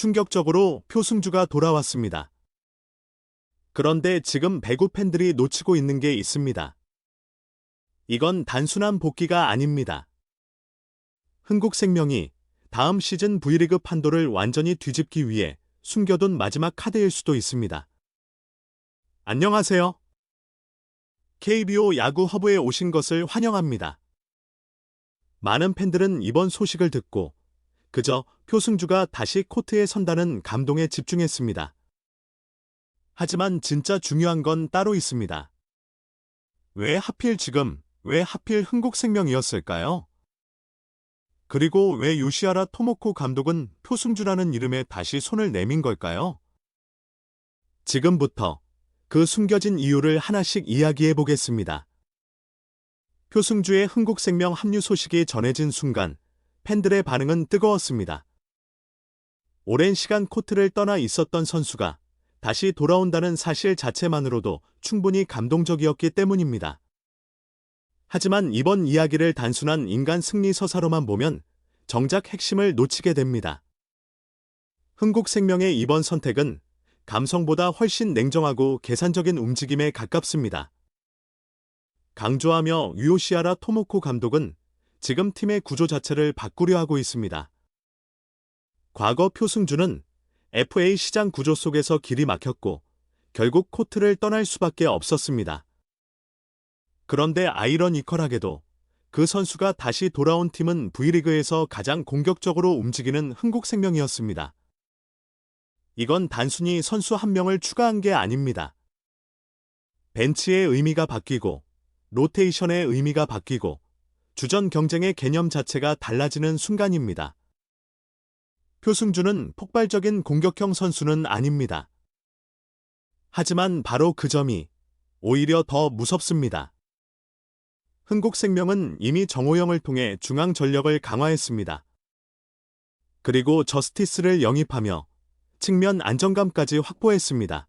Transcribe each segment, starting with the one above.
충격적으로 표승주가 돌아왔습니다. 그런데 지금 배구 팬들이 놓치고 있는 게 있습니다. 이건 단순한 복귀가 아닙니다. 흥국생명이 다음 시즌 V리그 판도를 완전히 뒤집기 위해 숨겨둔 마지막 카드일 수도 있습니다. 안녕하세요. KBO 야구 허브에 오신 것을 환영합니다. 많은 팬들은 이번 소식을 듣고 그저 표승주가 다시 코트에 선다는 감동에 집중했습니다. 하지만 진짜 중요한 건 따로 있습니다. 왜 하필 지금, 왜 하필 흥국생명이었을까요? 그리고 왜 요시하라 토모코 감독은 표승주라는 이름에 다시 손을 내민 걸까요? 지금부터 그 숨겨진 이유를 하나씩 이야기해 보겠습니다. 표승주의 흥국생명 합류 소식이 전해진 순간 팬들의 반응은 뜨거웠습니다. 오랜 시간 코트를 떠나 있었던 선수가 다시 돌아온다는 사실 자체만으로도 충분히 감동적이었기 때문입니다. 하지만 이번 이야기를 단순한 인간 승리 서사로만 보면 정작 핵심을 놓치게 됩니다. 흥국생명의 이번 선택은 감성보다 훨씬 냉정하고 계산적인 움직임에 가깝습니다. 강조하며 요시하라 토모코 감독은 지금 팀의 구조 자체를 바꾸려 하고 있습니다. 과거 표승주는 FA 시장 구조 속에서 길이 막혔고 결국 코트를 떠날 수밖에 없었습니다. 그런데 아이러니컬하게도 그 선수가 다시 돌아온 팀은 V리그에서 가장 공격적으로 움직이는 흥국생명이었습니다. 이건 단순히 선수 한 명을 추가한 게 아닙니다. 벤치의 의미가 바뀌고 로테이션의 의미가 바뀌고 주전 경쟁의 개념 자체가 달라지는 순간입니다. 표승주는 폭발적인 공격형 선수는 아닙니다. 하지만 바로 그 점이 오히려 더 무섭습니다. 흥국생명은 이미 정호영을 통해 중앙 전력을 강화했습니다. 그리고 저스티스를 영입하며 측면 안정감까지 확보했습니다.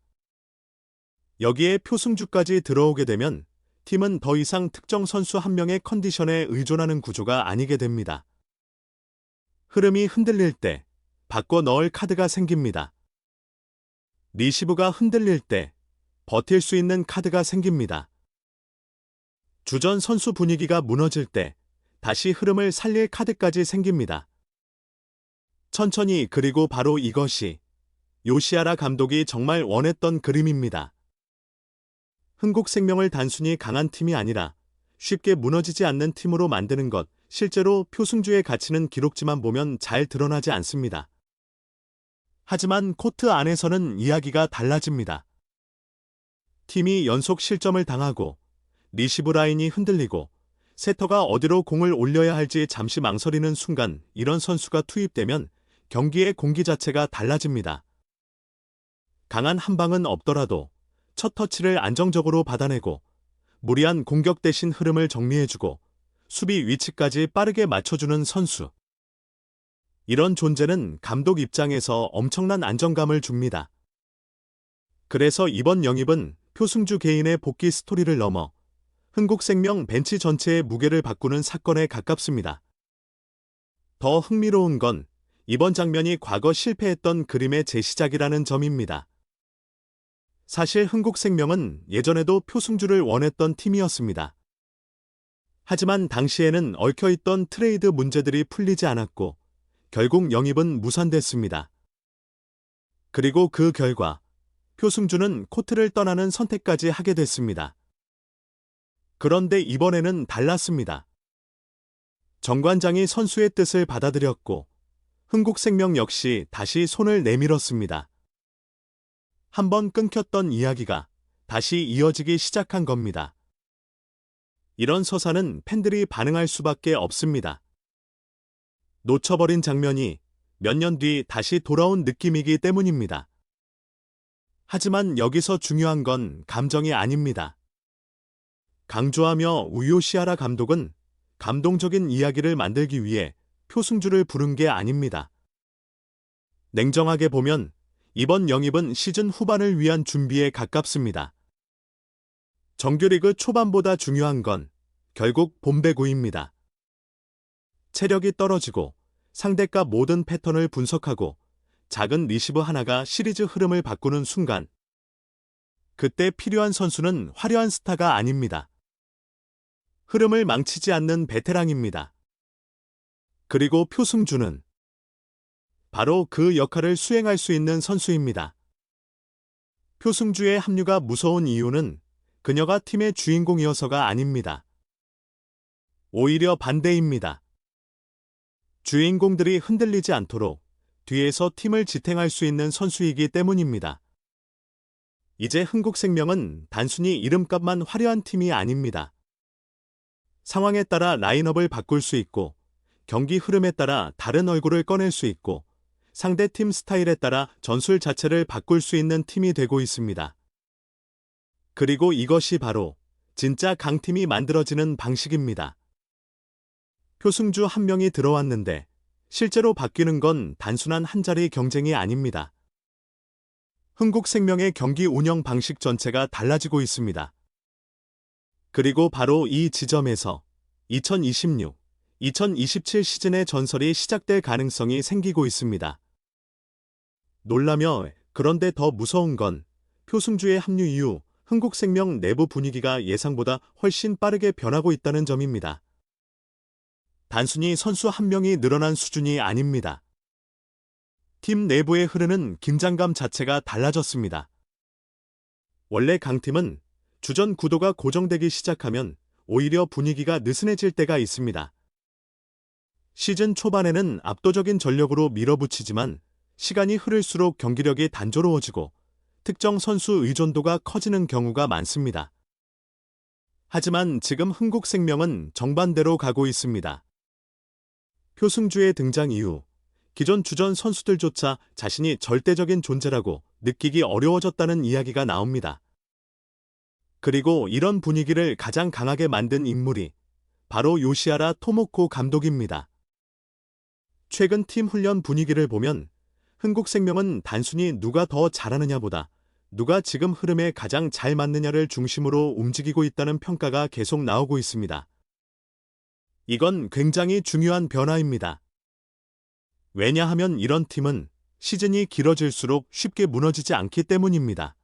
여기에 표승주까지 들어오게 되면 팀은 더 이상 특정 선수 한 명의 컨디션에 의존하는 구조가 아니게 됩니다. 흐름이 흔들릴 때 바꿔 넣을 카드가 생깁니다. 리시브가 흔들릴 때 버틸 수 있는 카드가 생깁니다. 주전 선수 분위기가 무너질 때 다시 흐름을 살릴 카드까지 생깁니다. 천천히 그리고 바로 이것이 요시하라 감독이 정말 원했던 그림입니다. 흥국생명을 단순히 강한 팀이 아니라 쉽게 무너지지 않는 팀으로 만드는 것, 실제로 표승주의 가치는 기록지만 보면 잘 드러나지 않습니다. 하지만 코트 안에서는 이야기가 달라집니다. 팀이 연속 실점을 당하고 리시브 라인이 흔들리고 세터가 어디로 공을 올려야 할지 잠시 망설이는 순간 이런 선수가 투입되면 경기의 공기 자체가 달라집니다. 강한 한 방은 없더라도 첫 터치를 안정적으로 받아내고 무리한 공격 대신 흐름을 정리해주고 수비 위치까지 빠르게 맞춰주는 선수. 이런 존재는 감독 입장에서 엄청난 안정감을 줍니다. 그래서 이번 영입은 표승주 개인의 복귀 스토리를 넘어 흥국생명 벤치 전체의 무게를 바꾸는 사건에 가깝습니다. 더 흥미로운 건 이번 장면이 과거 실패했던 그림의 재시작이라는 점입니다. 사실 흥국생명은 예전에도 표승주를 원했던 팀이었습니다. 하지만 당시에는 얽혀있던 트레이드 문제들이 풀리지 않았고 결국 영입은 무산됐습니다. 그리고 그 결과 표승주는 코트를 떠나는 선택까지 하게 됐습니다. 그런데 이번에는 달랐습니다. 정관장이 선수의 뜻을 받아들였고 흥국생명 역시 다시 손을 내밀었습니다. 한번 끊겼던 이야기가 다시 이어지기 시작한 겁니다. 이런 서사는 팬들이 반응할 수밖에 없습니다. 놓쳐버린 장면이 몇 년 뒤 다시 돌아온 느낌이기 때문입니다. 하지만 여기서 중요한 건 감정이 아닙니다. 강조하며 요시하라 감독은 감동적인 이야기를 만들기 위해 표승주를 부른 게 아닙니다. 냉정하게 보면 이번 영입은 시즌 후반을 위한 준비에 가깝습니다. 정규리그 초반보다 중요한 건 결국 봄배구입니다. 체력이 떨어지고 상대가 모든 패턴을 분석하고 작은 리시브 하나가 시리즈 흐름을 바꾸는 순간, 그때 필요한 선수는 화려한 스타가 아닙니다. 흐름을 망치지 않는 베테랑입니다. 그리고 표승주는 바로 그 역할을 수행할 수 있는 선수입니다. 표승주의 합류가 무서운 이유는 그녀가 팀의 주인공이어서가 아닙니다. 오히려 반대입니다. 주인공들이 흔들리지 않도록 뒤에서 팀을 지탱할 수 있는 선수이기 때문입니다. 이제 흥국생명은 단순히 이름값만 화려한 팀이 아닙니다. 상황에 따라 라인업을 바꿀 수 있고, 경기 흐름에 따라 다른 얼굴을 꺼낼 수 있고, 상대팀 스타일에 따라 전술 자체를 바꿀 수 있는 팀이 되고 있습니다. 그리고 이것이 바로 진짜 강팀이 만들어지는 방식입니다. 표승주 한 명이 들어왔는데 실제로 바뀌는 건 단순한 한 자리 경쟁이 아닙니다. 흥국생명의 경기 운영 방식 전체가 달라지고 있습니다. 그리고 바로 이 지점에서 2026, 2027 시즌의 전설이 시작될 가능성이 생기고 있습니다. 놀라며 그런데 더 무서운 건 표승주의 합류 이후 흥국생명 내부 분위기가 예상보다 훨씬 빠르게 변하고 있다는 점입니다. 단순히 선수 한 명이 늘어난 수준이 아닙니다. 팀 내부에 흐르는 긴장감 자체가 달라졌습니다. 원래 강팀은 주전 구도가 고정되기 시작하면 오히려 분위기가 느슨해질 때가 있습니다. 시즌 초반에는 압도적인 전력으로 밀어붙이지만 시간이 흐를수록 경기력이 단조로워지고 특정 선수 의존도가 커지는 경우가 많습니다. 하지만 지금 흥국생명은 정반대로 가고 있습니다. 표승주의 등장 이후 기존 주전 선수들조차 자신이 절대적인 존재라고 느끼기 어려워졌다는 이야기가 나옵니다. 그리고 이런 분위기를 가장 강하게 만든 인물이 바로 요시하라 토모코 감독입니다. 최근 팀 훈련 분위기를 보면 흥국생명은 단순히 누가 더 잘하느냐보다 누가 지금 흐름에 가장 잘 맞느냐를 중심으로 움직이고 있다는 평가가 계속 나오고 있습니다. 이건 굉장히 중요한 변화입니다. 왜냐하면 이런 팀은 시즌이 길어질수록 쉽게 무너지지 않기 때문입니다.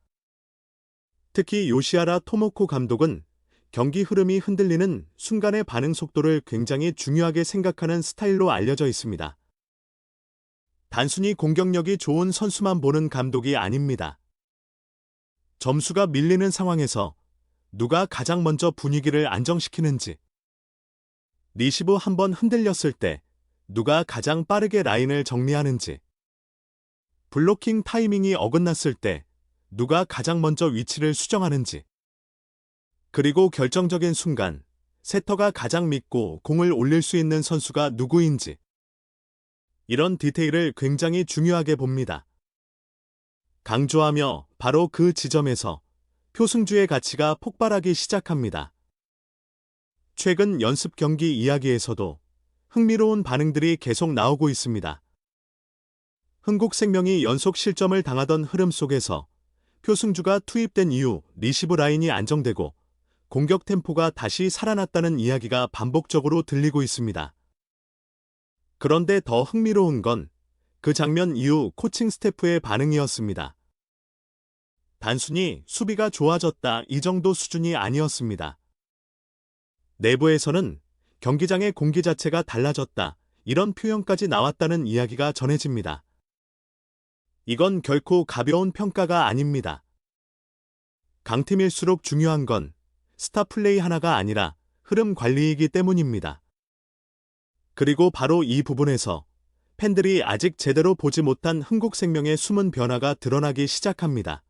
특히 요시하라 토모코 감독은 경기 흐름이 흔들리는 순간의 반응 속도를 굉장히 중요하게 생각하는 스타일로 알려져 있습니다. 단순히 공격력이 좋은 선수만 보는 감독이 아닙니다. 점수가 밀리는 상황에서 누가 가장 먼저 분위기를 안정시키는지, 리시브 한번 흔들렸을 때 누가 가장 빠르게 라인을 정리하는지, 블로킹 타이밍이 어긋났을 때 누가 가장 먼저 위치를 수정하는지, 그리고 결정적인 순간 세터가 가장 믿고 공을 올릴 수 있는 선수가 누구인지, 이런 디테일을 굉장히 중요하게 봅니다. 강조하며 바로 그 지점에서 표승주의 가치가 폭발하기 시작합니다. 최근 연습 경기 이야기에서도 흥미로운 반응들이 계속 나오고 있습니다. 흥국생명이 연속 실점을 당하던 흐름 속에서 표승주가 투입된 이후 리시브 라인이 안정되고 공격 템포가 다시 살아났다는 이야기가 반복적으로 들리고 있습니다. 그런데 더 흥미로운 건 그 장면 이후 코칭 스태프의 반응이었습니다. 단순히 수비가 좋아졌다 이 정도 수준이 아니었습니다. 내부에서는 경기장의 공기 자체가 달라졌다 이런 표현까지 나왔다는 이야기가 전해집니다. 이건 결코 가벼운 평가가 아닙니다. 강팀일수록 중요한 건 스타 플레이 하나가 아니라 흐름 관리이기 때문입니다. 그리고 바로 이 부분에서 팬들이 아직 제대로 보지 못한 흥국생명의 숨은 변화가 드러나기 시작합니다.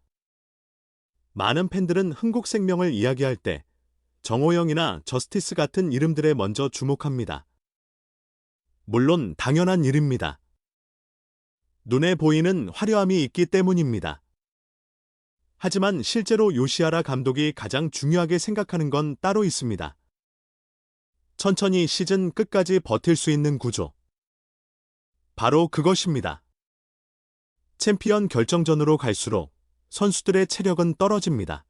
많은 팬들은 흥국생명을 이야기할 때 정호영이나 저스티스 같은 이름들에 먼저 주목합니다. 물론 당연한 일입니다. 눈에 보이는 화려함이 있기 때문입니다. 하지만 실제로 요시하라 감독이 가장 중요하게 생각하는 건 따로 있습니다. 천천히 시즌 끝까지 버틸 수 있는 구조. 바로 그것입니다. 챔피언 결정전으로 갈수록 선수들의 체력은 떨어집니다.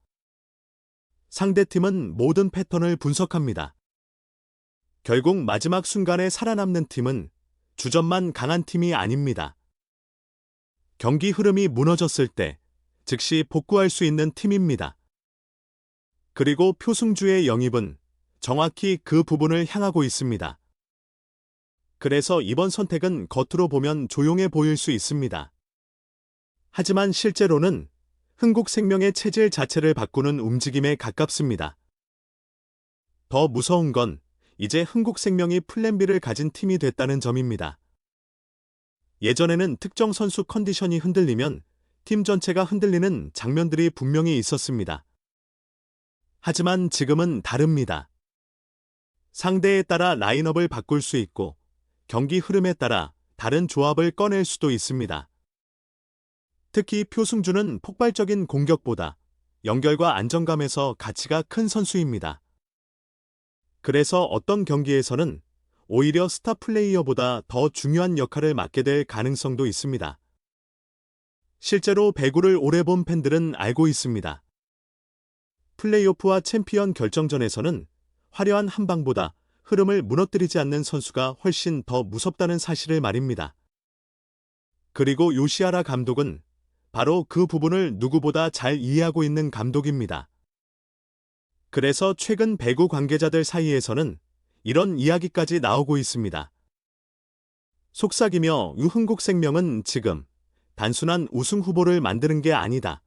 상대팀은 모든 패턴을 분석합니다. 결국 마지막 순간에 살아남는 팀은 주전만 강한 팀이 아닙니다. 경기 흐름이 무너졌을 때 즉시 복구할 수 있는 팀입니다. 그리고 표승주의 영입은 정확히 그 부분을 향하고 있습니다. 그래서 이번 선택은 겉으로 보면 조용해 보일 수 있습니다. 하지만 실제로는 흥국생명의 체질 자체를 바꾸는 움직임에 가깝습니다. 더 무서운 건 이제 흥국생명이 플랜 B를 가진 팀이 됐다는 점입니다. 예전에는 특정 선수 컨디션이 흔들리면 팀 전체가 흔들리는 장면들이 분명히 있었습니다. 하지만 지금은 다릅니다. 상대에 따라 라인업을 바꿀 수 있고 경기 흐름에 따라 다른 조합을 꺼낼 수도 있습니다. 특히 표승주는 폭발적인 공격보다 연결과 안정감에서 가치가 큰 선수입니다. 그래서 어떤 경기에서는 오히려 스타 플레이어보다 더 중요한 역할을 맡게 될 가능성도 있습니다. 실제로 배구를 오래 본 팬들은 알고 있습니다. 플레이오프와 챔피언 결정전에서는 화려한 한 방보다 흐름을 무너뜨리지 않는 선수가 훨씬 더 무섭다는 사실을 말입니다. 그리고 요시하라 감독은 바로 그 부분을 누구보다 잘 이해하고 있는 감독입니다. 그래서 최근 배구 관계자들 사이에서는 이런 이야기까지 나오고 있습니다. 속삭이며 흥국생명은 지금 단순한 우승 후보를 만드는 게 아니다.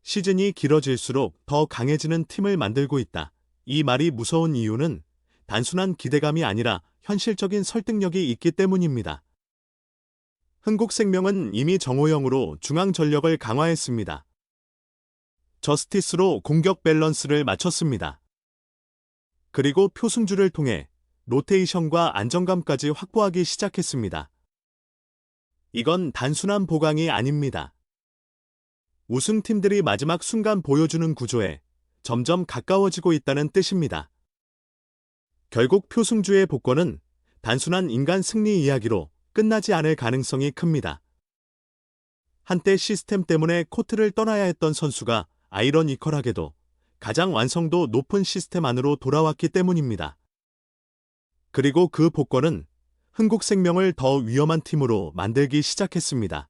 시즌이 길어질수록 더 강해지는 팀을 만들고 있다. 이 말이 무서운 이유는 단순한 기대감이 아니라 현실적인 설득력이 있기 때문입니다. 흥국생명은 이미 정호영으로 중앙 전력을 강화했습니다. 저스티스로 공격 밸런스를 맞췄습니다. 그리고 표승주를 통해 로테이션과 안정감까지 확보하기 시작했습니다. 이건 단순한 보강이 아닙니다. 우승팀들이 마지막 순간 보여주는 구조에 점점 가까워지고 있다는 뜻입니다. 결국 표승주의 복권은 단순한 인간 승리 이야기로 끝나지 않을 가능성이 큽니다. 한때 시스템 때문에 코트를 떠나야 했던 선수가 아이러니컬하게도 가장 완성도 높은 시스템 안으로 돌아왔기 때문입니다. 그리고 그 복권은 흥국생명을 더 위험한 팀으로 만들기 시작했습니다.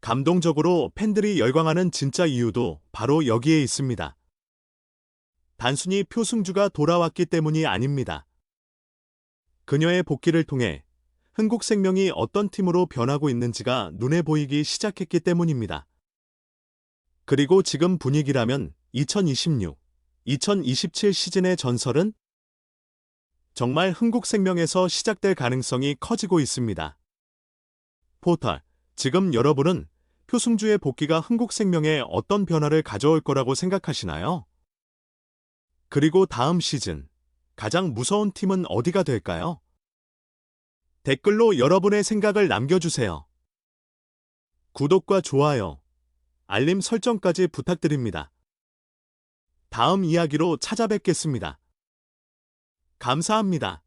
감동적으로 팬들이 열광하는 진짜 이유도 바로 여기에 있습니다. 단순히 표승주가 돌아왔기 때문이 아닙니다. 그녀의 복귀를 통해 흥국생명이 어떤 팀으로 변하고 있는지가 눈에 보이기 시작했기 때문입니다. 그리고 지금 분위기라면 2026, 2027 시즌의 전설은 정말 흥국생명에서 시작될 가능성이 커지고 있습니다. 포털, 지금 여러분은 표승주의 복귀가 흥국생명에 어떤 변화를 가져올 거라고 생각하시나요? 그리고 다음 시즌, 가장 무서운 팀은 어디가 될까요? 댓글로 여러분의 생각을 남겨주세요. 구독과 좋아요, 알림 설정까지 부탁드립니다. 다음 이야기로 찾아뵙겠습니다. 감사합니다.